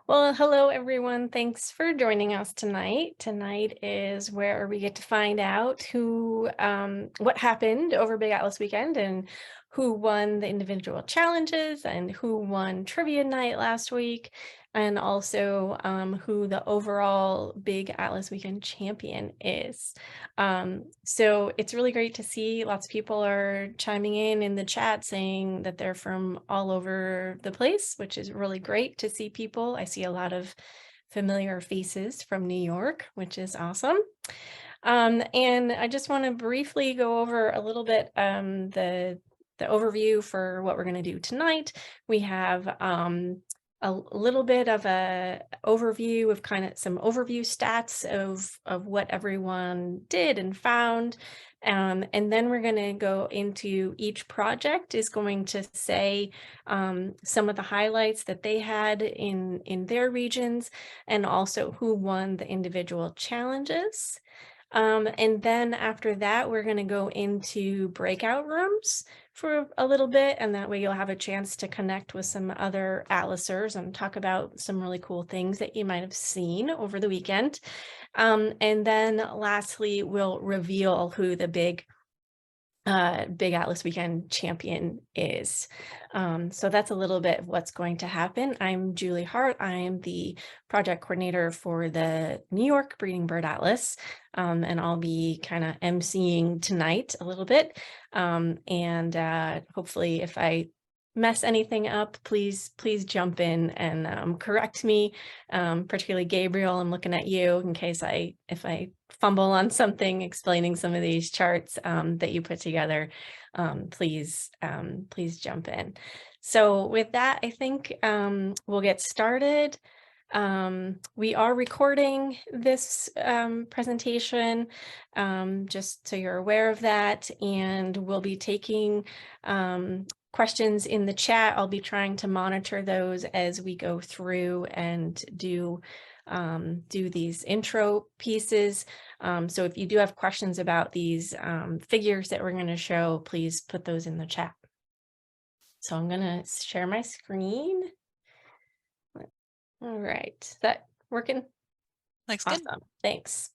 Well, hello everyone. Thanks for joining us tonight. Tonight is where we get to find out what happened over Big Atlas Weekend and who won the individual challenges and who won trivia night last week, and also who the overall Big Atlas Weekend champion is. So it's really great to see lots of people are chiming in the chat saying that they're from all over the place, which is really great to see people. I see a lot of familiar faces from New York, which is awesome. And I just want to briefly go over a little bit the overview for what we're going to do tonight. We have a little bit of a overview of kind of some overview stats of what everyone did and found. And then we're going to go into each project is going to say some of the highlights that they had in their regions and also who won the individual challenges. And then after that, we're going to go into breakout rooms for a little bit, and that way you'll have a chance to connect with some other Atlasers and talk about some really cool things that you might have seen over the weekend. And then lastly, we'll reveal who the Big Atlas Weekend champion is. So that's a little bit of what's going to happen. I'm Julie Hart. I am the project coordinator for the New York Breeding Bird Atlas, and I'll be kind of emceeing tonight a little bit. And hopefully if I mess anything up, please jump in and correct me, particularly Gabriel. I'm looking at you in case if I fumble on something explaining some of these charts that you put together. Please jump in. So with that, I think we'll get started. We are recording this presentation, just so you're aware of that, and we'll be taking questions in the chat. I'll be trying to monitor those as we go through and do these intro pieces. So if you do have questions about these figures that we're going to show, please put those in the chat. So I'm going to share my screen. All right, is that working? Looks Awesome, good. thanks.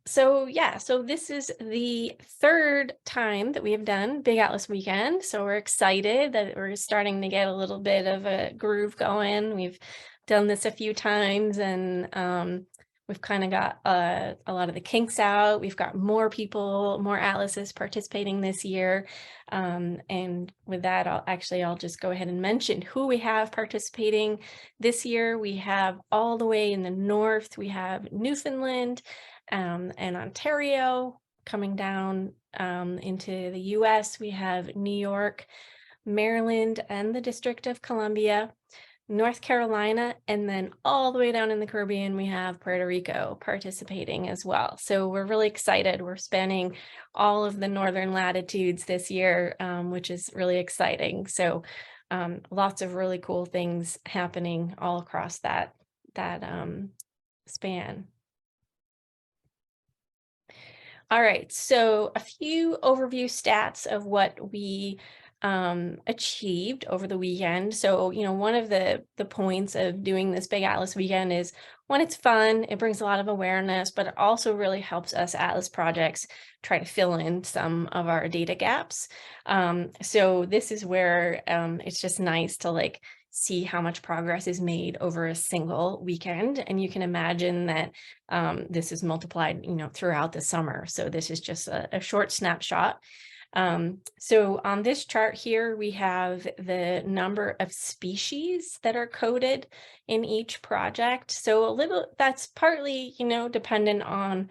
So this is the third time that we have done Big Atlas Weekend. So we're excited that we're starting to get a little bit of a groove going. We've done this a few times and we've kind of got a lot of the kinks out. We've got more people, more Atlases participating this year. And with that, I'll just go ahead and mention who we have participating this year. We have all the way in the north, we have Newfoundland and Ontario. Coming down into the US, we have New York, Maryland, and the District of Columbia, North Carolina, and then all the way down in the Caribbean, we have Puerto Rico participating as well. So we're really excited. We're spanning all of the northern latitudes this year, which is really exciting. So lots of really cool things happening all across that span. All right, so a few overview stats of what we achieved over the weekend. So, one of the points of doing this Big Atlas Weekend is, one, it's fun, it brings a lot of awareness, but it also really helps us Atlas projects try to fill in some of our data gaps. So this is where it's just nice to see how much progress is made over a single weekend. And you can imagine that this is multiplied, throughout the summer. So this is just a short snapshot. So on this chart here, we have the number of species that are coded in each project. So that's partly, dependent on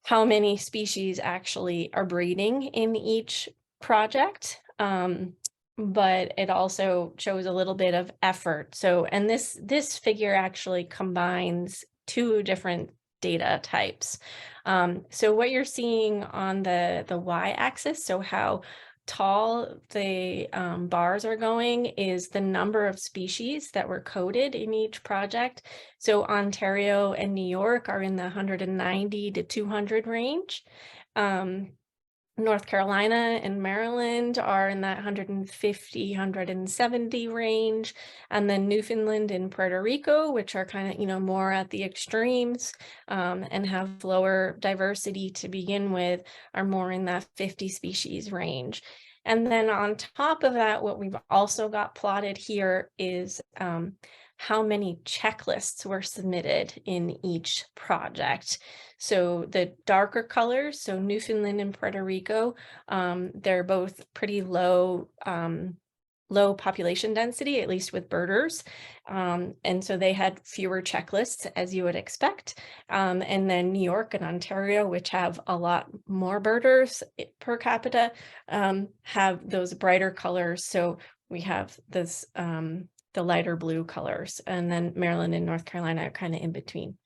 how many species actually are breeding in each project. But it also shows a little bit of effort. So, and this figure actually combines two different data types. So what you're seeing on the y-axis, so how tall the bars are going, is the number of species that were coded in each project. So Ontario and New York are in the 190 to 200 range. North Carolina and Maryland are in that 150, 170 range. And then Newfoundland and Puerto Rico, which are kind of, more at the extremes, and have lower diversity to begin with, are more in that 50 species range. And then on top of that, what we've also got plotted here is how many checklists were submitted in each project. So the darker colors, so Newfoundland and Puerto Rico, they're both pretty low, low population density, at least with birders. And so they had fewer checklists, as you would expect. And then New York and Ontario, which have a lot more birders per capita, have those brighter colors. So we have this, the lighter blue colors, and then Maryland and North Carolina are kind of in between.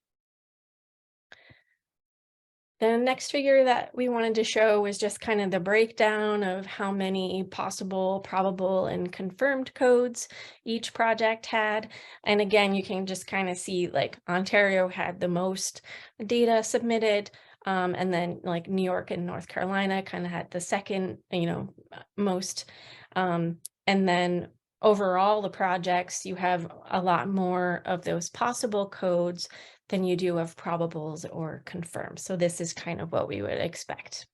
The next figure that we wanted to show was just kind of the breakdown of how many possible, probable, and confirmed codes each project had. And again, you can just kind of see like Ontario had the most data submitted, and then like New York and North Carolina kind of had the second, most. And then overall, the projects, you have a lot more of those possible codes than you do of probables or confirmed. So this is kind of what we would expect.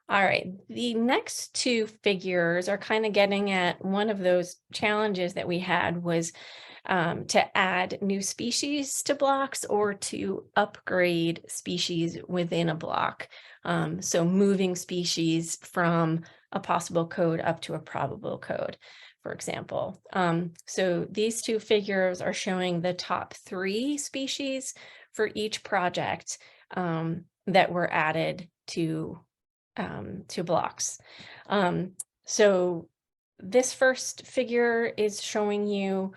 All right, the next two figures are kind of getting at one of those challenges that we had was to add new species to blocks or to upgrade species within a block. So moving species from a possible code up to a probable code, for example. So these two figures are showing the top 3 species for each project that were added to blocks. So this first figure is showing you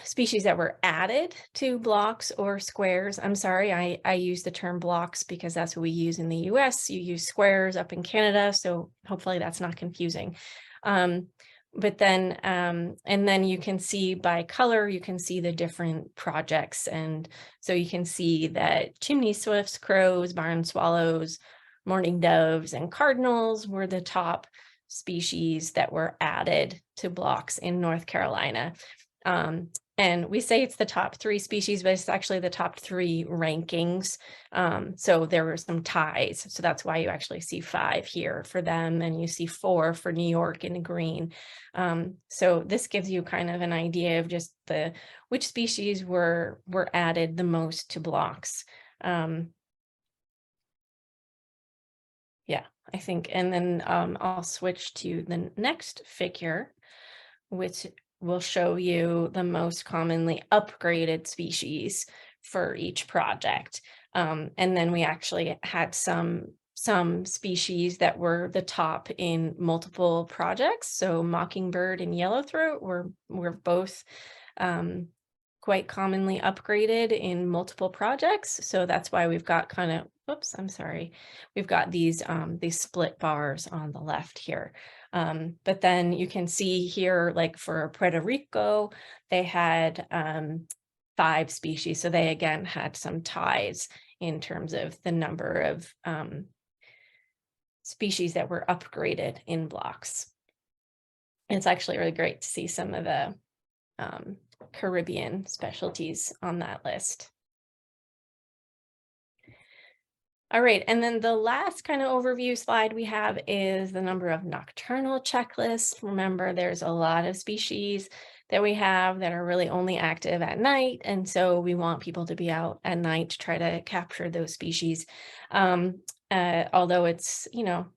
species that were added to blocks or squares. I'm sorry, I use the term blocks because that's what we use in the US. You use squares up in Canada, so hopefully that's not confusing. But then, and then you can see by color, you can see the different projects. And so you can see that chimney swifts, crows, barn swallows, mourning doves, and cardinals were the top species that were added to blocks in North Carolina. And we say it's the top 3 species, but it's actually the top 3 rankings. So there were some ties. So that's why you actually see 5 here for them, and you see 4 for New York in green. So this gives you kind of an idea of just which species were added the most to blocks. Yeah, I think, and then I'll switch to the next figure, which will show you the most commonly upgraded species for each project. And then we actually had some species that were the top in multiple projects. So mockingbird and yellowthroat were both quite commonly upgraded in multiple projects. So that's why we've got kind of, whoops, I'm sorry. We've got these split bars on the left here. But then you can see here, like for Puerto Rico, they had 5 species. So they again had some ties in terms of the number of species that were upgraded in blocks. It's actually really great to see some of the Caribbean specialties on that list. All right, and then the last kind of overview slide we have is the number of nocturnal checklists. Remember, there's a lot of species that we have that are really only active at night, and so we want people to be out at night to try to capture those species. Although it's,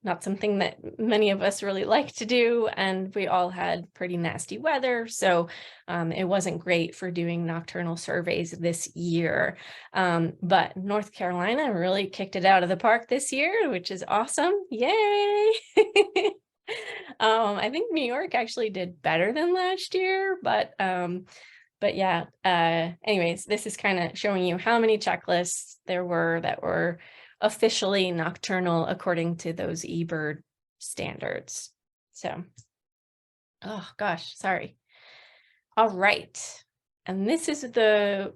not something that many of us really like to do, and we all had pretty nasty weather, so it wasn't great for doing nocturnal surveys this year. But North Carolina really kicked it out of the park this year, which is awesome. Yay! I think New York actually did better than last year, but yeah, anyways, this is kind of showing you how many checklists there were that were officially nocturnal according to those eBird standards. So, oh gosh, sorry. All right. And this is the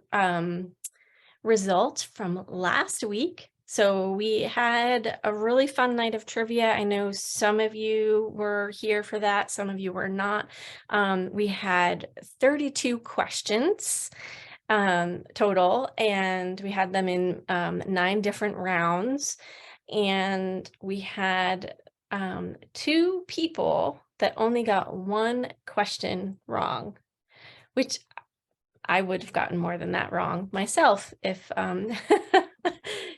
result from last week. So we had a really fun night of trivia. I know some of you were here for that, some of you were not. We had 32 questions total, and we had them in 9 different rounds. And we had 2 people that only got 1 question wrong, which I would have gotten more than that wrong myself if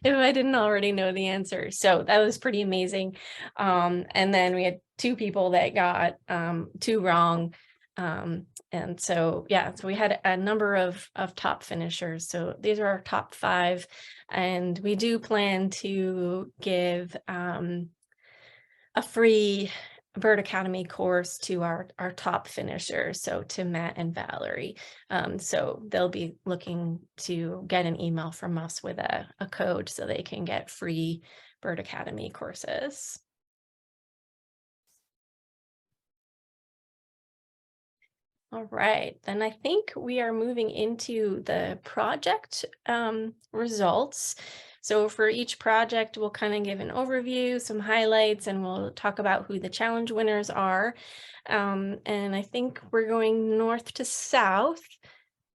if I didn't already know the answer. So that was pretty amazing. And then we had 2 people that got 2 wrong. And so yeah, so we had a number of top finishers. So these are our top 5, and we do plan to give a free Bird Academy course to our top finishers, so to Matt and Valerie. So they'll be looking to get an email from us with a code so they can get free Bird Academy courses. All right, then I think we are moving into the project results. So for each project, we'll kind of give an overview, some highlights, and we'll talk about who the challenge winners are. And I think we're going north to south.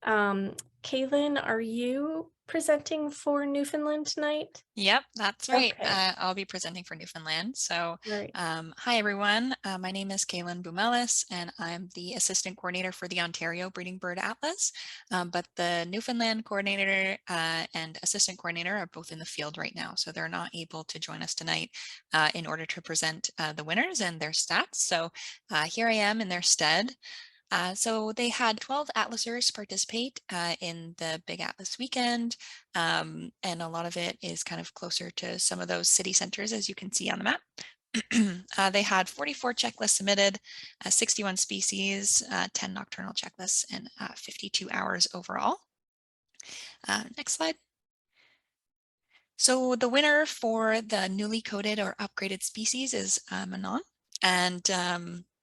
Kaylin, are you presenting for Newfoundland tonight? Yep, that's right. Okay, I'll be presenting for Newfoundland. So, right. hi everyone. My name is Kaylin Bumelis, and I'm the assistant coordinator for the Ontario Breeding Bird Atlas. But the Newfoundland coordinator and assistant coordinator are both in the field right now, so they're not able to join us tonight in order to present the winners and their stats. So here I am in their stead. So they had 12 atlasers participate in the Big Atlas weekend, and a lot of it is kind of closer to some of those city centers, as you can see on the map. They had 44 checklists submitted, 61 species, 10 nocturnal checklists, and 52 hours overall. Next slide. So the winner for the newly coded or upgraded species is Manon.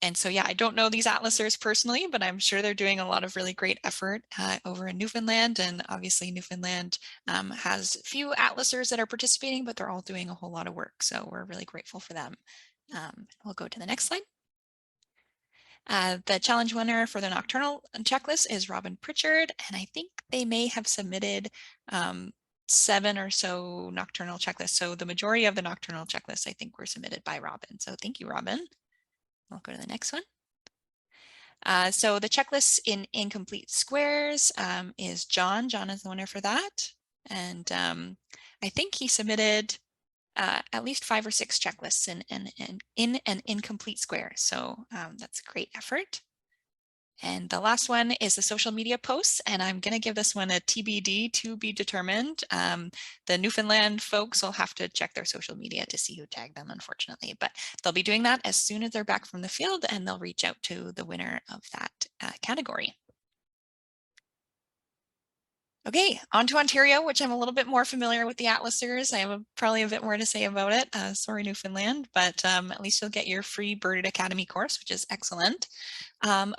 And so, yeah, I don't know these atlasers personally, but I'm sure they're doing a lot of really great effort over in Newfoundland. And obviously Newfoundland has a few atlasers that are participating, but they're all doing a whole lot of work. So we're really grateful for them. We'll go to the next slide. The challenge winner for the nocturnal checklist is Robin Pritchard, and I think they may have submitted 7 or so nocturnal checklists. So the majority of the nocturnal checklists, I think, were submitted by Robin. So thank you, Robin. We'll go to the next one. So the checklist in incomplete squares is John. John is the winner for that. And I think he submitted at least 5 or 6 checklists in an incomplete square. So that's a great effort. And the last one is the social media posts, and I'm going to give this one a TBD, to be determined. The Newfoundland folks will have to check their social media to see who tagged them, unfortunately, but they'll be doing that as soon as they're back from the field, and they'll reach out to the winner of that category. Okay, on to Ontario, which I'm a little bit more familiar with the atlasers. I have probably a bit more to say about it. Sorry, Newfoundland, but at least you'll get your free Bird Academy course, which is excellent.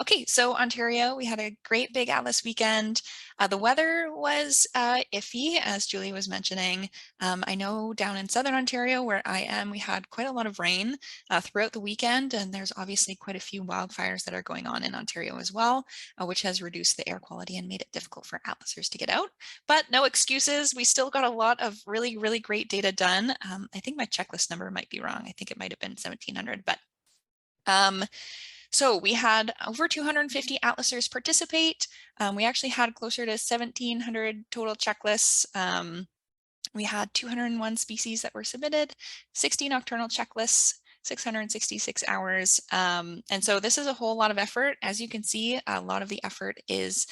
Okay, so Ontario, we had a great Big Atlas weekend. The weather was iffy, as Julie was mentioning. I know down in Southern Ontario, where I am, we had quite a lot of rain throughout the weekend, and there's obviously quite a few wildfires that are going on in Ontario as well, which has reduced the air quality and made it difficult for atlasers to get out. But no excuses. We still got a lot of really, really great data done. I think my checklist number might be wrong. I think it might have been 1,700, but so we had over 250 atlasers participate. We actually had closer to 1,700 total checklists. We had 201 species that were submitted, 60 nocturnal checklists, 666 hours. And so this is a whole lot of effort. As you can see, a lot of the effort is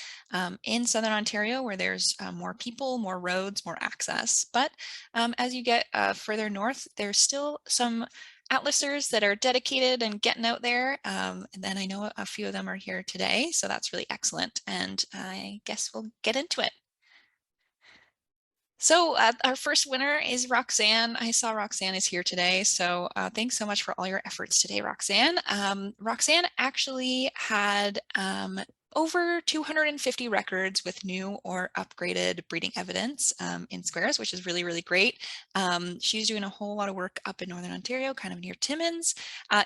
in Southern Ontario, where there's more people, more roads, more access. But as you get further north, there's still some atlasers that are dedicated and getting out there. And then I know a few of them are here today, so that's really excellent. And I guess we'll get into it. So our first winner is Roxanne. I saw Roxanne is here today. So thanks so much for all your efforts today, Roxanne. Roxanne actually had over 250 records with new or upgraded breeding evidence in squares, which is really, really great. She's doing a whole lot of work up in Northern Ontario, kind of near Timmins.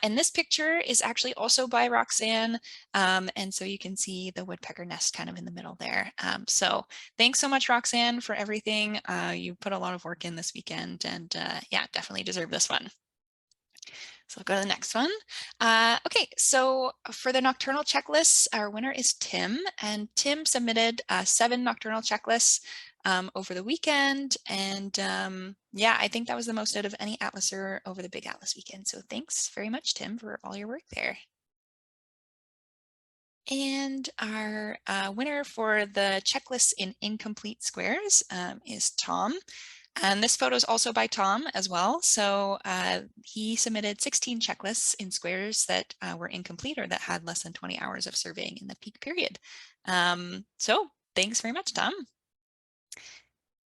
And this picture is actually also by Roxanne. And so you can see the woodpecker nest kind of in the middle there. So thanks so much, Roxanne, for everything. You put a lot of work in this weekend, and yeah, definitely deserve this one. So I'll go to the next one. Okay, so for the nocturnal checklists, our winner is Tim, and Tim submitted 7 nocturnal checklists over the weekend. And yeah, I think that was the most out of any Atlaser over the Big Atlas weekend. So thanks very much, Tim, for all your work there. And our winner for the checklist in incomplete squares is Tom. And this photo is also by Tom as well. So he submitted 16 checklists in squares that were incomplete or that had less than 20 hours of surveying in the peak period. So thanks very much, Tom.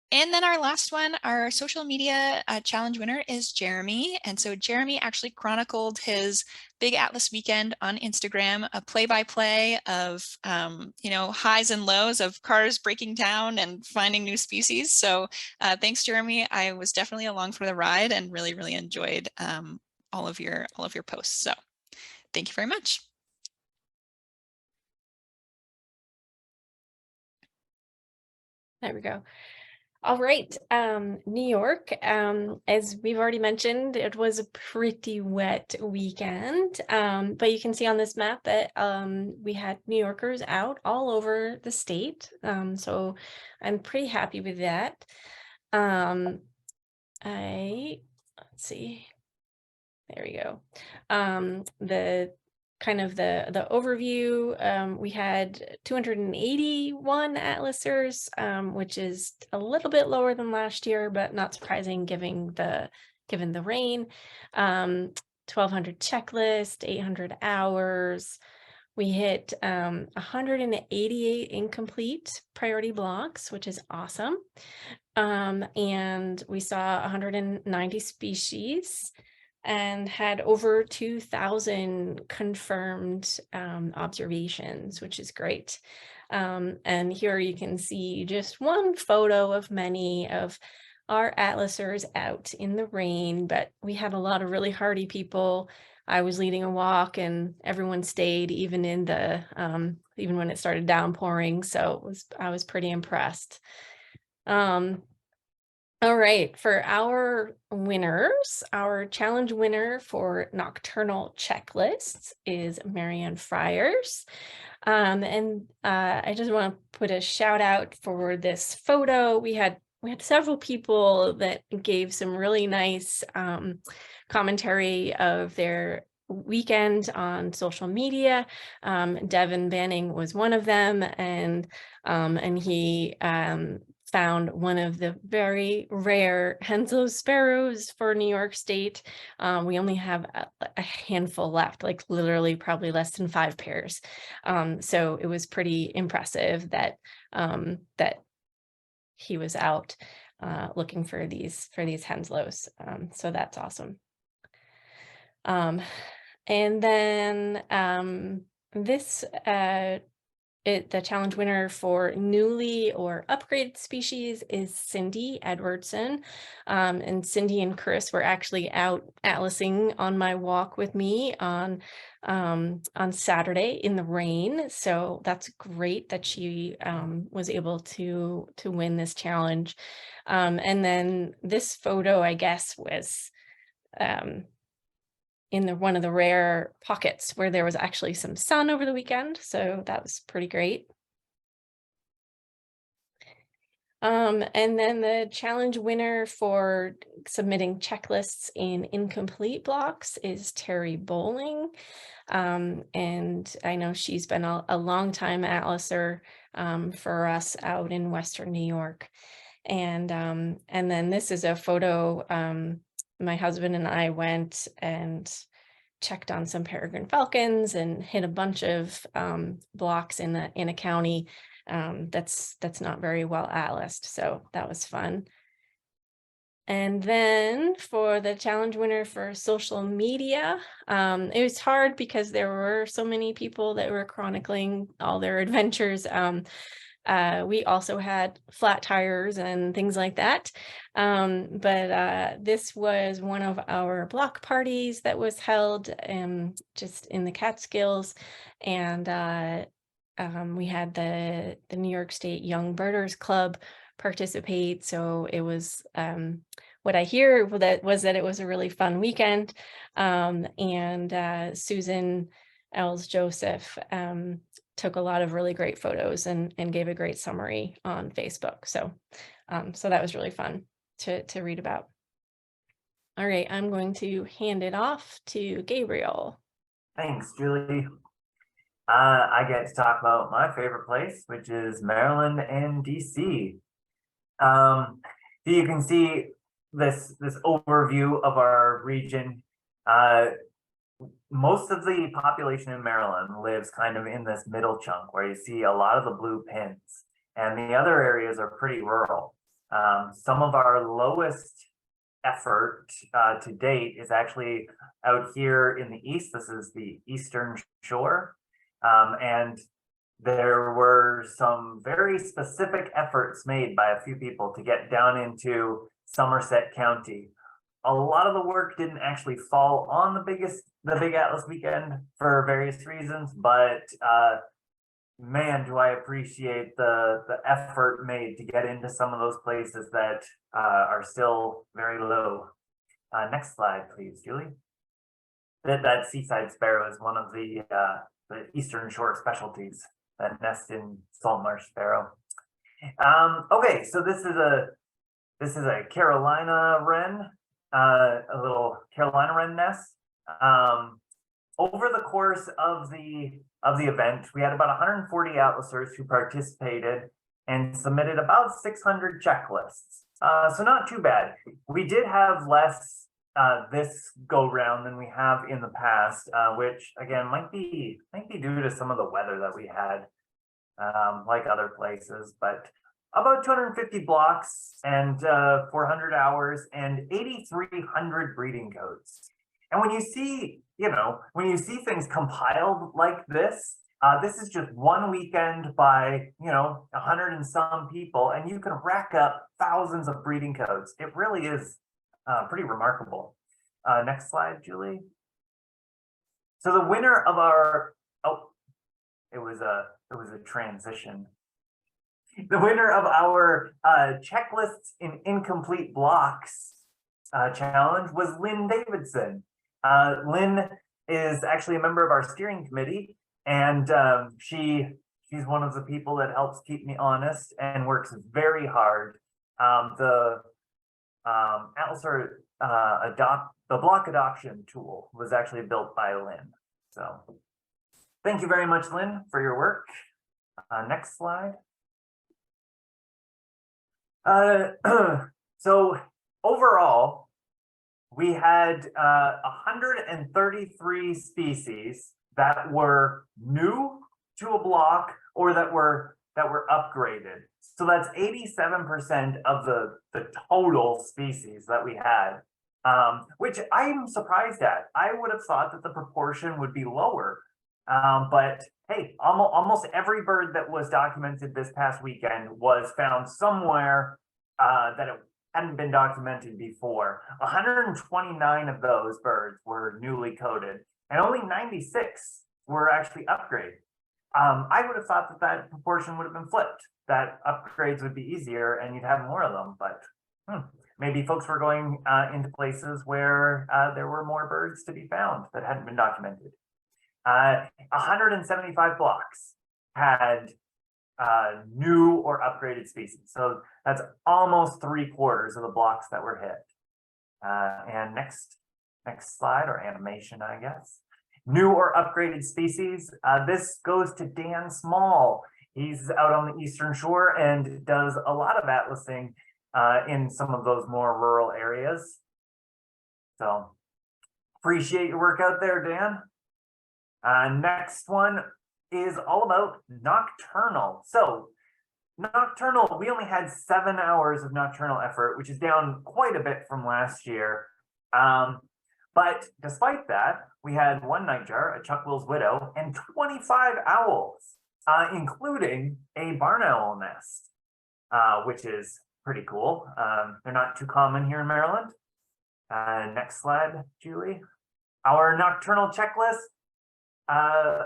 And then our last one, our social media challenge winner is Jeremy. And so Jeremy actually chronicled his Big Atlas weekend on Instagram, a play-by-play of, you know, highs and lows of cars breaking down and finding new species. So thanks, Jeremy. I was definitely along for the ride and really, really enjoyed all of your posts. So thank you very much. There we go. All right, New York, as we've already mentioned, it was a pretty wet weekend, but you can see on this map that we had New Yorkers out all over the state, so I'm pretty happy with that. Let's see, there we go. The kind of the overview, we had 281 atlasers, which is a little bit lower than last year, but not surprising given the rain. 1,200 checklist, 800 hours. We hit 188 incomplete priority blocks, which is awesome. And we saw 190 species and had over 2,000 confirmed observations, which is great. And here you can see just one photo of many of our atlasers out in the rain, but we had a lot of really hardy people. I was leading a walk and everyone stayed even in the even when it started downpouring, so I was pretty impressed. All right, for our winners, our challenge winner for nocturnal checklists is Marianne Friars. And I just want to put a shout out for this photo. We had several people that gave some really nice commentary of their weekend on social media. Devin Banning was one of them, and he found one of the very rare Henslow sparrows for New York State. We only have a handful left, like literally probably less than 5 pairs. So it was pretty impressive that that he was out looking for these Henslows. So that's awesome. And then this the challenge winner for newly or upgraded species is Cindy Edwardson. And Cindy and Chris were actually out atlasing on my walk with me on Saturday in the rain. So that's great that she was able to win this challenge. And then this photo, I guess, was in one of the rare pockets where there was actually some sun over the weekend. So that was pretty great. And then the challenge winner for submitting checklists in incomplete blocks is Terry Bowling. And I know she's been a long time atlaser for us out in Western New York. And then this is a photo. My husband and I went and checked on some peregrine falcons and hit a bunch of blocks in a county that's not very well atlased. So that was fun. And then for the challenge winner for social media, it was hard because there were so many people that were chronicling all their adventures. We also had flat tires and things like that. But this was one of our block parties that was held just in the Catskills. And we had the New York State Young Birders Club participate. So it was what I hear that it was a really fun weekend. And Susan Els Joseph took a lot of really great photos and gave a great summary on Facebook. So so that was really fun to read about. All right, I'm going to hand it off to Gabriel. Thanks, Julie. I get to talk about my favorite place, which is Maryland and DC. So you can see this overview of our region. Most of the population in Maryland lives kind of in this middle chunk where you see a lot of the blue pins, and the other areas are pretty rural. Some of our lowest effort to date is actually out here in the east. This is the Eastern Shore. And there were some very specific efforts made by a few people to get down into Somerset County. A lot of the work didn't actually fall on the Big Atlas weekend for various reasons, but man, do I appreciate the effort made to get into some of those places that are still very low. Next slide, please, Julie. That seaside sparrow is one of the Eastern Shore specialties that nest in salt marsh sparrow. Okay, so this is a Carolina wren, a little Carolina wren nest. Over the course of the event, we had about 140 atlasers who participated and submitted about 600 checklists. So not too bad. We did have less this go round than we have in the past, which again might be due to some of the weather that we had, like other places. But about 250 blocks and 400 hours and 8,300 breeding codes. And when you see, things compiled like this, this is just one weekend by 100 and some people, and you can rack up thousands of breeding codes. It really is pretty remarkable. Next slide, Julie. So the winner of our it was a transition. The winner of our checklists in incomplete blocks challenge was Lynn Davidson. Lynn is actually a member of our steering committee, and she's one of the people that helps keep me honest and works very hard. The block adoption tool was actually built by Lynn. So thank you very much, Lynn, for your work. Next slide. So overall, we had 133 species that were new to a block or that were upgraded. So that's 87% of the total species that we had, which I'm surprised at. I would have thought that the proportion would be lower. But hey, almost every bird that was documented this past weekend was found somewhere that it hadn't been documented before. 129 of those birds were newly coded, and only 96 were actually upgraded. I would have thought that proportion would have been flipped, that upgrades would be easier and you'd have more of them, but maybe folks were going into places where there were more birds to be found that hadn't been documented. 175 blocks had new or upgraded species. So that's almost 3/4 of the blocks that were hit. And next slide, or animation, I guess. New or upgraded species. This goes to Dan Small. He's out on the Eastern Shore and does a lot of atlasing in some of those more rural areas. So appreciate your work out there, Dan. Next one is all about nocturnal. So nocturnal, we only had 7 hours of nocturnal effort, which is down quite a bit from last year. But despite that, we had 1 nightjar, a Chuck Will's widow, and 25 owls, including a barn owl nest, which is pretty cool. They're not too common here in Maryland. Next slide, Julie. Our nocturnal checklist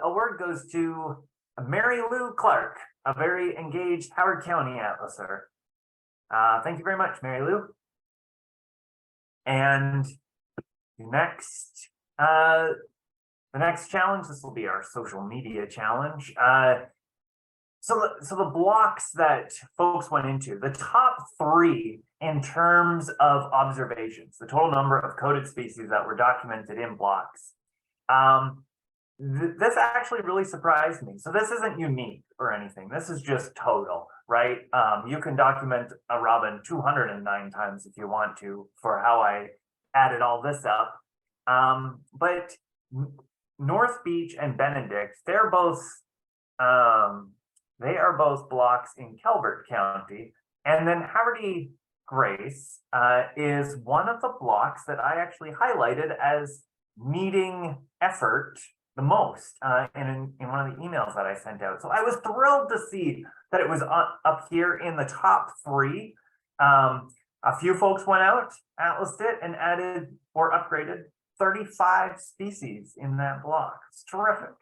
award goes to Mary Lou Clark, a very engaged Howard County atlaser. Thank you very much, Mary Lou. And the next challenge, this will be our social media challenge. So the blocks that folks went into, the top 3 in terms of observations, the total number of coded species that were documented in blocks. This actually really surprised me. So this isn't unique or anything. This is just total, right? You can document a robin 209 times if you want to for how I added all this up. But North Beach and Benedict, they are both blocks in Calvert County. And then Haverty Grace is one of the blocks that I actually highlighted as needing effort the most in one of the emails that I sent out. So I was thrilled to see that it was up here in the top 3. A few folks went out, atlased it, and added or upgraded 35 species in that block. It's terrific.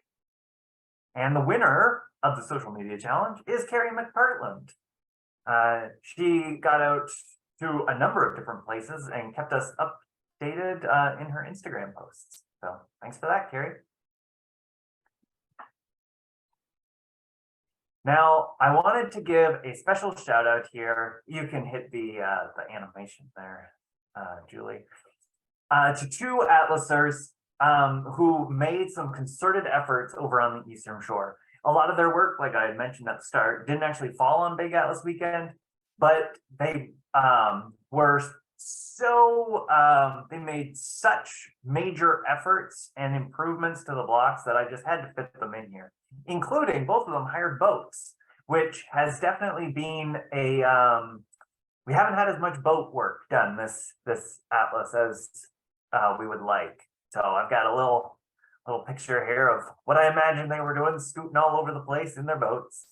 And the winner of the social media challenge is Carrie McPartland. She got out to a number of different places and kept us updated in her Instagram posts. So thanks for that, Carrie. Now, I wanted to give a special shout out here. You can hit the animation there, Julie. To 2 atlasers who made some concerted efforts over on the Eastern Shore. A lot of their work, like I had mentioned at the start, didn't actually fall on Big Atlas Weekend, but they were so, they made such major efforts and improvements to the blocks that I just had to fit them in here, including both of them hired boats, which has definitely been a, we haven't had as much boat work done this atlas as we would like. So I've got a little picture here of what I imagine they were doing, scooting all over the place in their boats.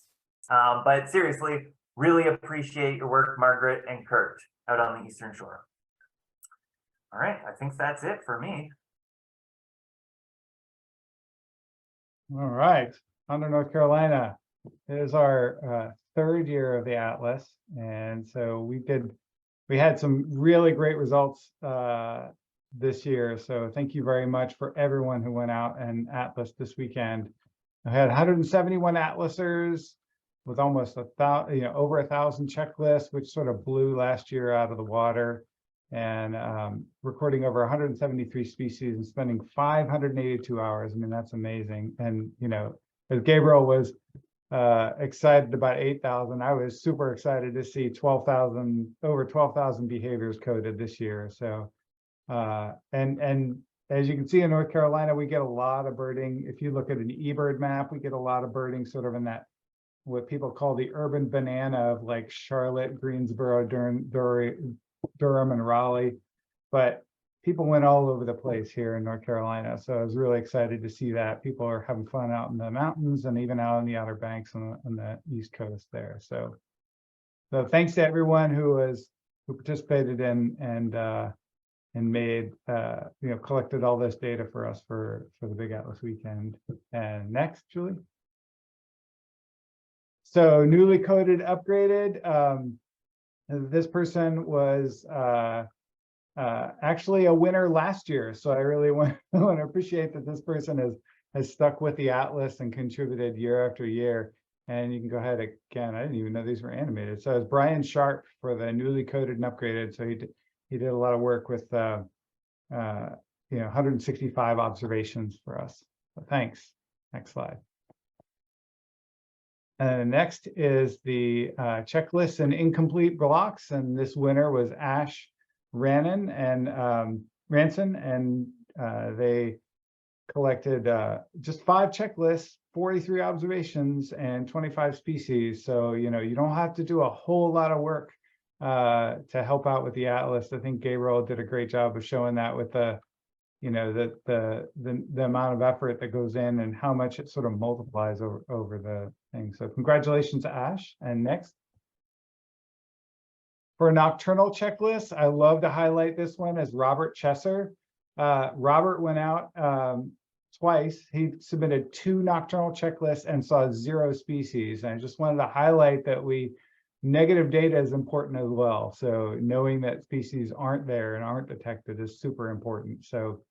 But seriously, really appreciate your work, Margaret and Kurt, out on the Eastern Shore. All right, I think that's it for me. All right, on to North Carolina. It is our 3rd year of the Atlas, and so we had some really great results this year. So thank you very much for everyone who went out and atlas this weekend. I had 171 atlasers with almost over 1,000 checklists, which sort of blew last year out of the water, and recording over 173 species and spending 582 hours. I mean, that's amazing. And as Gabriel was excited about 8,000, I was super excited to see over 12,000 behaviors coded this year. So and as you can see in North Carolina, we get a lot of birding. If you look at an eBird map, we get a lot of birding sort of in that what people call the urban banana of like Charlotte, Greensboro, Durham, and Raleigh. But people went all over the place here in North Carolina. So I was really excited to see that. People are having fun out in the mountains and even out on the Outer Banks on the East Coast there. So thanks to everyone who participated and made collected all this data for us for the Big Atlas Weekend. And next, Julie. So newly coded, upgraded. This person was actually a winner last year. So I really want to appreciate that this person has stuck with the Atlas and contributed year after year. And you can go ahead again. I didn't even know these were animated. So it's Brian Sharp for the newly coded and upgraded. So he did a lot of work with 165 observations for us. So thanks. Next slide. And next is the checklist and incomplete blocks. And this winner was Ash Ranson, and they collected just 5 checklists, 43 observations, and 25 species. So, you know, you don't have to do a whole lot of work to help out with the atlas. I think Gabriel did a great job of showing that with the, you know, the amount of effort that goes in and how much it sort of multiplies over the thing. So congratulations, Ash. And next. For a nocturnal checklist, I love to highlight this one as Robert Chesser. Robert went out twice. He submitted 2 nocturnal checklists and saw 0 species. And I just wanted to highlight that negative data is important as well. So knowing that species aren't there and aren't detected is super important. So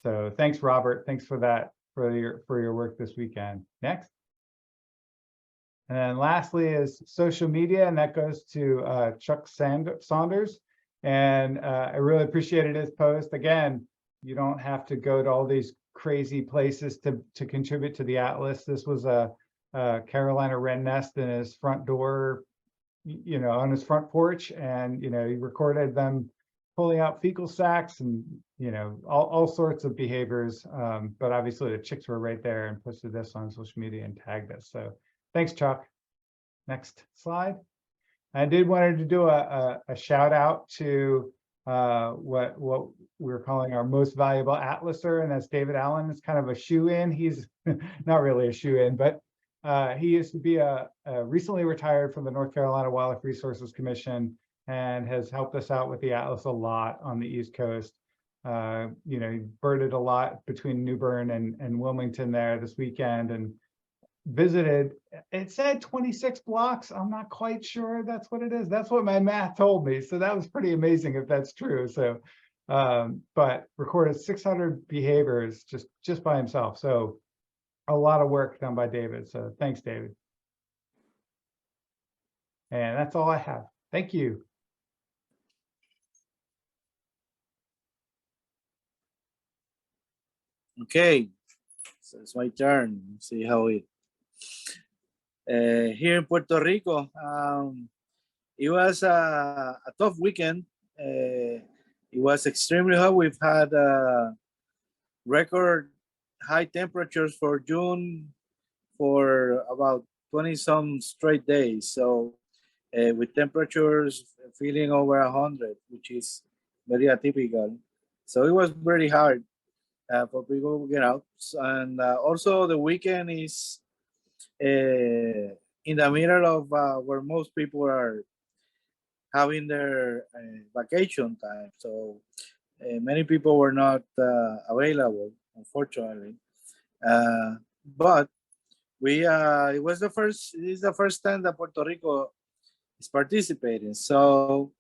thanks, Robert. Thanks for that, for your work this weekend. Next. And then lastly is social media, and that goes to Chuck Saunders. And I really appreciated his post. Again, you don't have to go to all these crazy places to contribute to the atlas. This was a Carolina wren nest in his front door, you know, on his front porch, and you know, he recorded them pulling out fecal sacs and you know, all sorts of behaviors. But obviously the chicks were right there, and posted this on social media and tagged us. So thanks, Chuck. Next slide. I did wanted to do a shout out to what we're calling our most valuable atlaser, and that's David Allen. It's kind of a shoe-in. He's not really a shoe-in, but he used to be recently retired from the North Carolina Wildlife Resources Commission and has helped us out with the atlas a lot on the East Coast. You know, he birded a lot between New Bern and Wilmington there this weekend, and visited, it said 26 blocks. I'm not quite sure that's what it is. That's what my math told me. So that was pretty amazing if that's true. So, but recorded 600 behaviors just by himself. So a lot of work done by David. So thanks, David. And that's all I have. Thank you. Okay, so it's my turn. Let's see how it. Here in Puerto Rico, it was a tough weekend. It was extremely hot. We've had record high temperatures for June for about 20-some straight days. So with temperatures feeling over 100, which is very atypical. So it was very hard for people to get out. And also the weekend is in the middle of where most people are having their vacation time. So many people were not available, unfortunately. But it is the first time that Puerto Rico is participating. So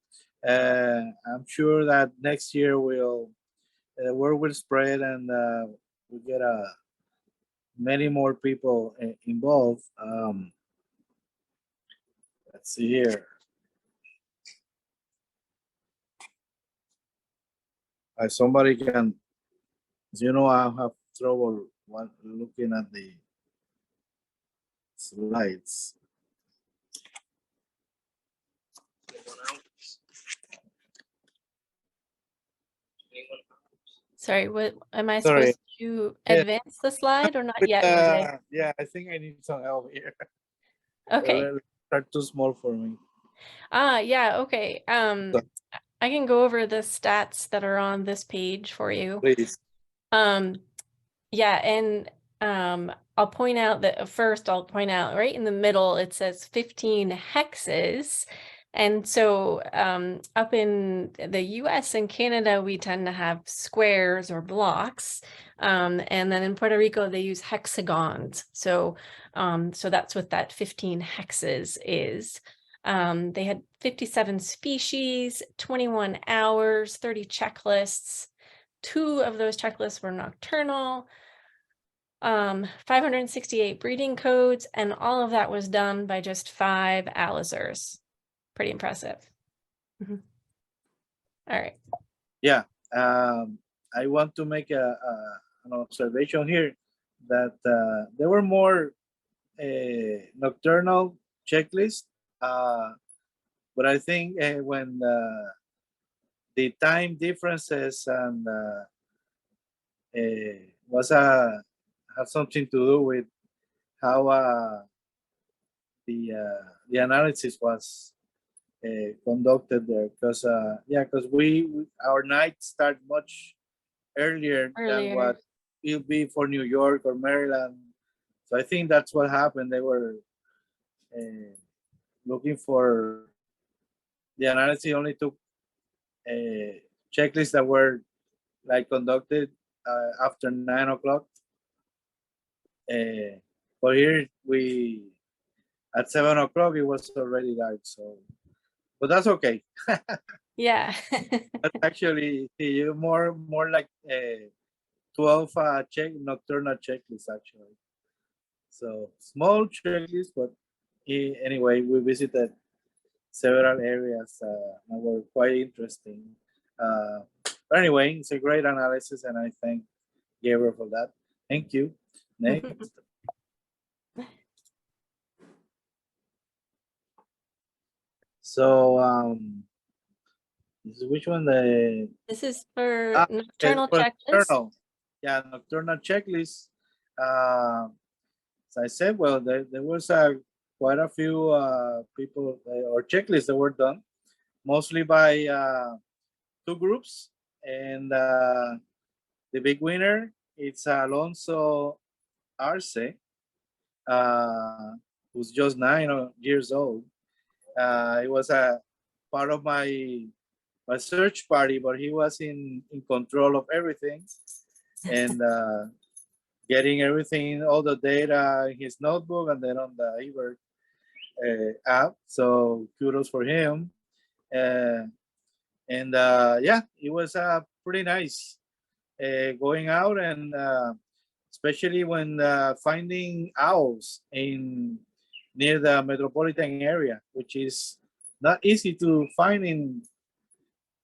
I'm sure that next year the word will spread and we'll get many more people involved. Let's see here. Somebody can, you know, I have trouble looking at the slides. Sorry, what am I Sorry. supposed to advance the slide or not yet? Jose? Yeah, I think I need some help here. Okay. They're too small for me. Yeah, okay. I can go over the stats that are on this page for you. Please. Yeah, and I'll point out that first I'll point out right in the middle it says 15 hexes. And so up in the US and Canada, we tend to have squares or blocks. And then in Puerto Rico, they use hexagons. So that's what that 15 hexes is. They had 57 species, 21 hours, 30 checklists. 2 of those checklists were nocturnal, 568 breeding codes, and all of that was done by just 5 alisers. Pretty impressive. All right. Yeah, I want to make an observation here that there were more nocturnal checklists, but I think when the time differences and was have something to do with how the analysis was conducted there, because because our night start much earlier than Earlier. what it'll be for New York or Maryland. So I think that's what happened. They were looking for the analysis only took checklists that were like conducted after 9 o'clock. But here at 7 o'clock it was already dark. So, but that's okay. Yeah. That's actually more like 12 nocturnal checklist actually. So small checklist, but anyway, we visited several areas that were quite interesting. But anyway, it's a great analysis, and I thank Gabriel for that. Thank you. Next. So this is which one? This is for Ah, nocturnal for checklist. nocturnal. Yeah, nocturnal checklist. As I said, well, there was quite a few people or checklists that were done, mostly by two groups, and the big winner it's Alonso Arce, who's just 9 years old. It was a part of my search party, but he was in control of everything and getting everything, all the data in his notebook and then on the eBird app. So kudos for him. And yeah, it was pretty nice going out, and especially when finding owls near the metropolitan area, which is not easy to find in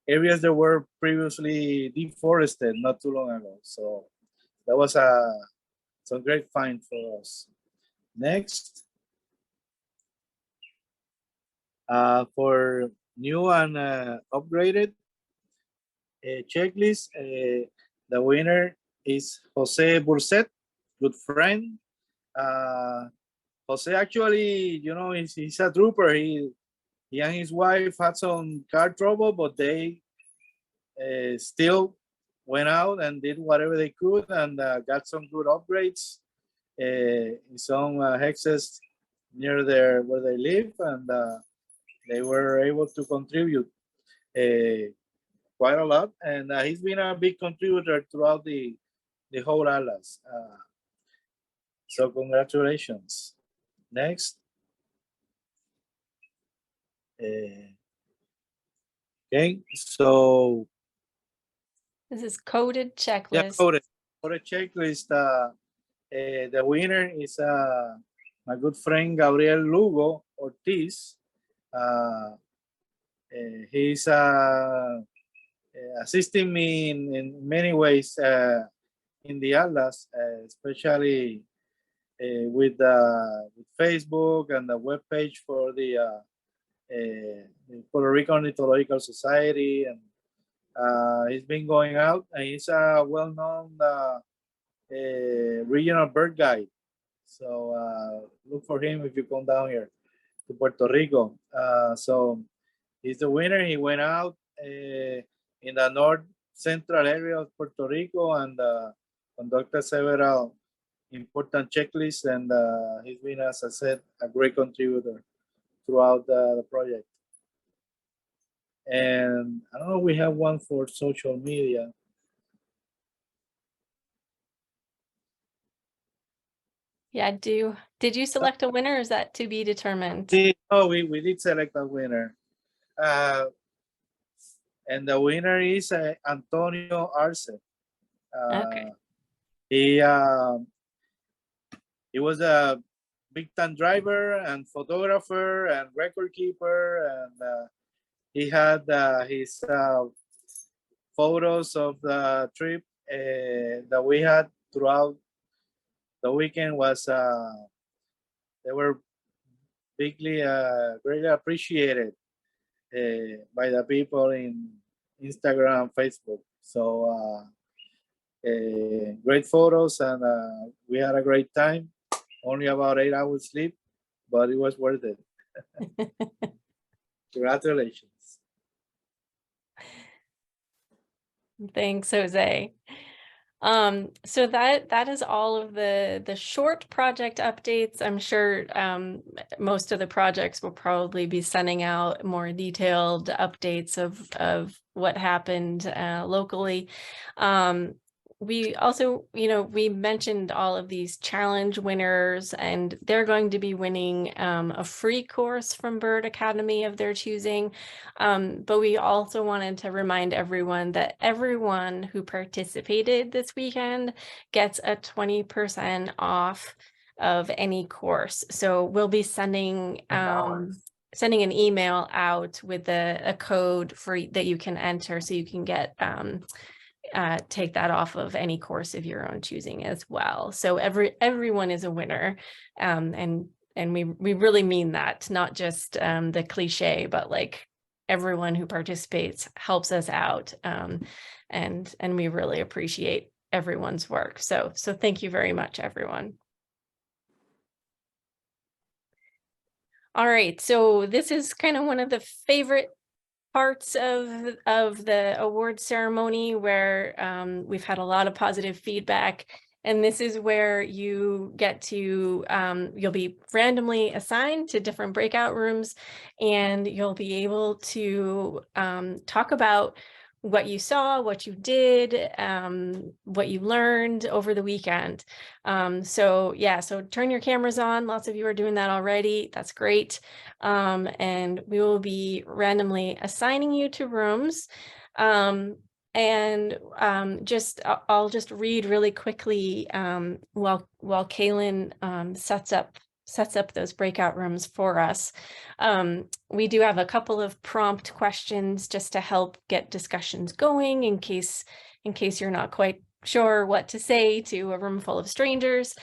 areas that were previously deforested not too long ago. So that was some great find for us. Next, for new and upgraded checklist, the winner is Jose Burset, good friend. Jose actually, he's a trooper. He and his wife had some car trouble, but they still went out and did whatever they could and got some good upgrades in some hexes near where they live, and they were able to contribute quite a lot. And he's been a big contributor throughout the whole Atlas. So congratulations. Next. Okay, so This is coded yeah, checklist. coded checklist. The winner is my good friend Gabriel Lugo Ortiz. He's assisting me in many ways in the Atlas, especially with Facebook and the webpage for the Puerto Rico Ornithological Society, and he's been going out, and he's a well-known regional bird guide. So look for him if you come down here to Puerto Rico. So he's the winner. He went out in the north central area of Puerto Rico and conducted several important checklists, and he's been, as I said, a great contributor throughout the project. And I don't know, we have one for social media. Yeah, did you select a winner, or is that to be determined? Oh, we did select a winner. And the winner is Antonio Arce. Okay. He was a big time driver and photographer and record keeper, and he had his photos of the trip that we had throughout the weekend. Was they were greatly appreciated by the people in Instagram, Facebook. So great photos, and we had a great time. Only about 8 hours sleep, but it was worth it. Congratulations. Thanks, Jose. So that is all of the short project updates. I'm sure most of the projects will probably be sending out more detailed updates of what happened locally. We also, we mentioned all of these challenge winners, and they're going to be winning a free course from Bird Academy of their choosing. But we also wanted to remind everyone that everyone who participated this weekend gets a 20% off of any course. So we'll be sending sending an email out with a code that you can enter, so you can get take that off of any course of your own choosing as well. So everyone is a winner, and we really mean that, not just the cliche, but like everyone who participates helps us out, and we really appreciate everyone's work. So thank you very much, everyone. All right, so this is kind of one of the favorite parts of the award ceremony, where we've had a lot of positive feedback, and this is where you get to you'll be randomly assigned to different breakout rooms, and you'll be able to talk about what you saw, what you did, what you learned over the weekend. So turn your cameras on. Lots of you are doing that already. That's great. And we will be randomly assigning you to rooms. I'll just read really quickly while Kaylin sets up those breakout rooms for us. We do have a couple of prompt questions just to help get discussions going in case you're not quite sure what to say to a room full of strangers.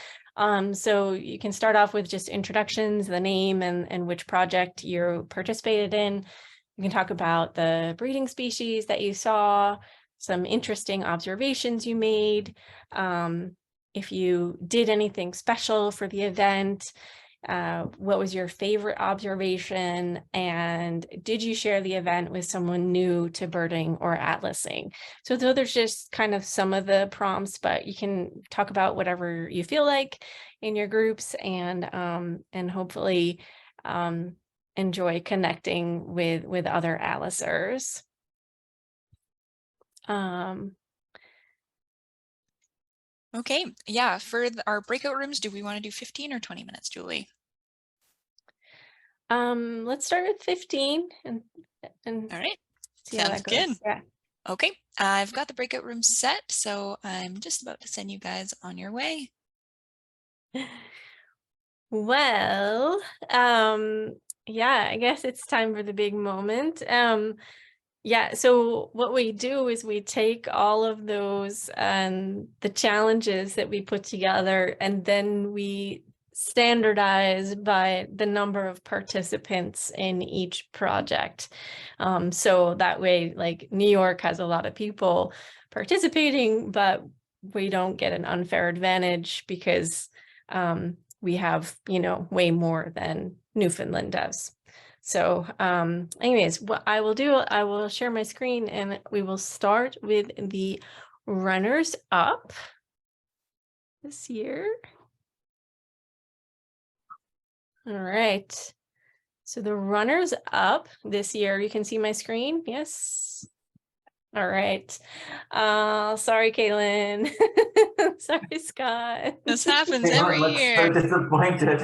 So you can start off with just introductions, the name and which project you participated in. You can talk about the breeding species that you saw, some interesting observations you made, if you did anything special for the event, what was your favorite observation, and did you share the event with someone new to birding or atlasing? So there's just kind of some of the prompts, but you can talk about whatever you feel like in your groups, and hopefully enjoy connecting with other atlasers. Okay, yeah, for our breakout rooms, do we want to do 15 or 20 minutes, Julie? Let's start with 15 and All right, see how sounds that goes. good. Yeah. Okay, I've got the breakout room set, so I'm just about to send you guys on your way. Well, yeah, I guess it's time for the big moment. Yeah, so what we do is we take all of those the challenges that we put together, and then we standardize by the number of participants in each project. So that way, like, New York has a lot of people participating, but we don't get an unfair advantage because we have, way more than Newfoundland does. So anyways, what I will do, I will share my screen, and we will start with the runners up this year. All right. So the runners up this year, you can see my screen. Yes. All right. Sorry, Kaylin. Sorry, Scott. This happens They don't every look so year. disappointed.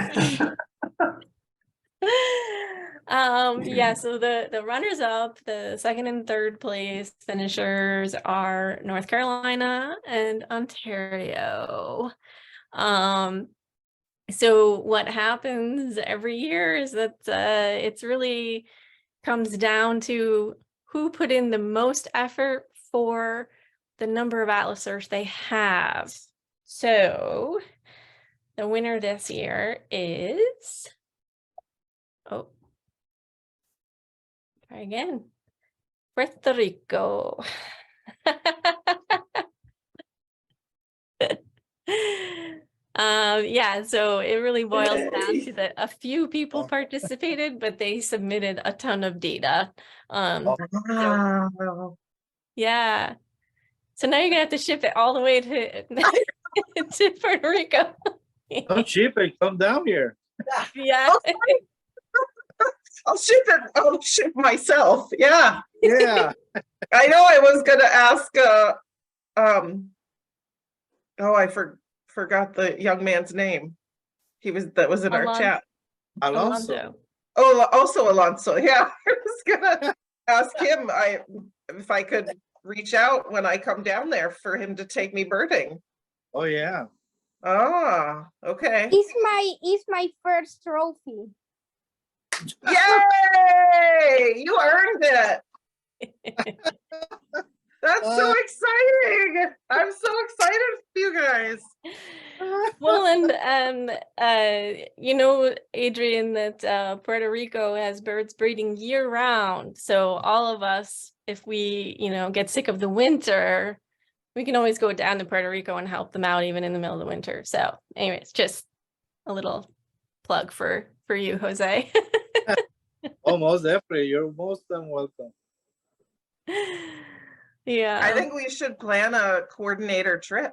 Yeah, so the runners up, the second and third place finishers are North Carolina and Ontario. So what happens every year is that it's really comes down to who put in the most effort for the number of atlasers they have. So the winner this year is, oh, try again, Puerto Rico. Yeah, so it really boils down Yay. to that a few people participated, but they submitted a ton of data. Wow. Yeah. So now you're gonna have to ship it all the way to to Puerto Rico. Don't ship it, come down here. Yeah. I'll ship it. I'll ship myself. Yeah. Yeah. I know I was gonna ask, oh, I forgot the young man's name. That was in our Alon- chat. Alonso. Oh, also Alonso. Yeah, I was gonna ask him, if I could reach out when I come down there for him to take me birding. Oh, yeah. Ah, okay. It's my first trophy. Yay! You earned it. That's so exciting. I'm so excited for you guys. Well, and you know, Adrian, that Puerto Rico has birds breeding year round. So all of us, if we, you know, get sick of the winter, we can always go down to Puerto Rico and help them out even in the middle of the winter. So anyways, just a little plug for you, Jose. Oh, most definitely. You're most than welcome. Yeah. I think we should plan a coordinator trip.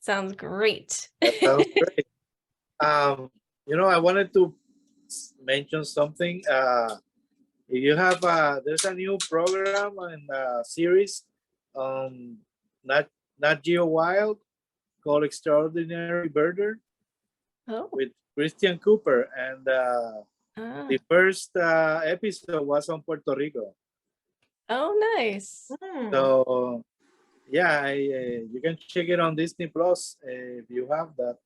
Sounds great. That sounds great. You know, I wanted to mention something. If you have, there's a new program and series on Nat Geo Wild called Extraordinary Birder Oh, with Christian Cooper, and the first episode was on Puerto Rico. oh, nice. So yeah, you can check it on Disney Plus if you have that.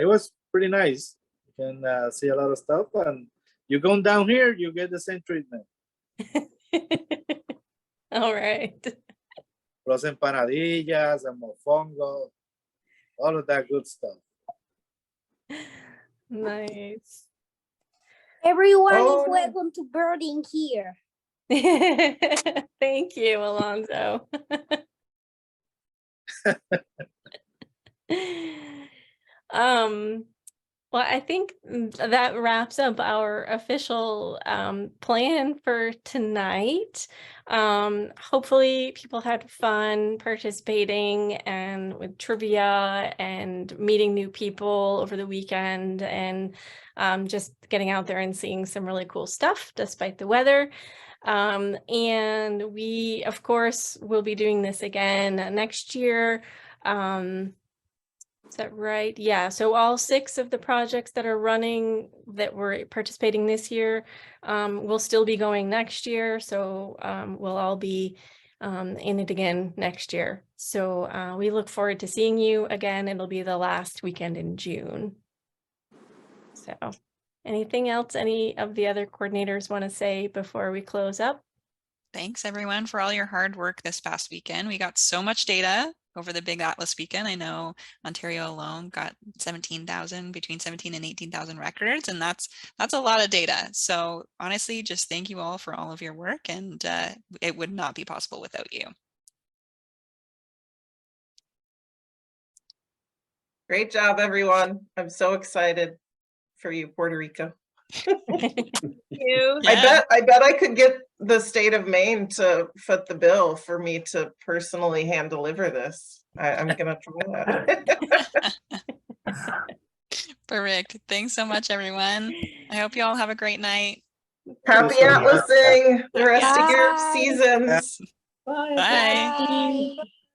It was pretty nice. You can see a lot of stuff, and you come down here, you get the same treatment. All right. Los empanadillas and mofongo, all of that good stuff. Nice. Everyone Oh. is welcome to birding here. Thank you, Alonso. Well, I think that wraps up our official plan for tonight. Hopefully people had fun participating and with trivia and meeting new people over the weekend, and just getting out there and seeing some really cool stuff despite the weather. And we, of course, will be doing this again next year. Is that right? Yeah, so all 6 of the projects that are running that were participating this year will still be going next year. So we'll all be in it again next year. So we look forward to seeing you again. It'll be the last weekend in June. So anything else any of the other coordinators want to say before we close up? Thanks everyone for all your hard work this past weekend. We got so much data over the Big Atlas weekend. I know Ontario alone got 17,000, between 17 and 18,000 records, and that's a lot of data. So honestly, just thank you all for all of your work, and it would not be possible without you. Great job, everyone. I'm so excited for you, Puerto Rico. You. Yeah. I bet I could get the state of Maine to foot the bill for me to personally hand deliver this. I'm gonna try that. Perfect. Thanks so much, everyone. I hope you all have a great night. Happy so much. Atlasing the rest of your Bye. seasons. Bye. Bye.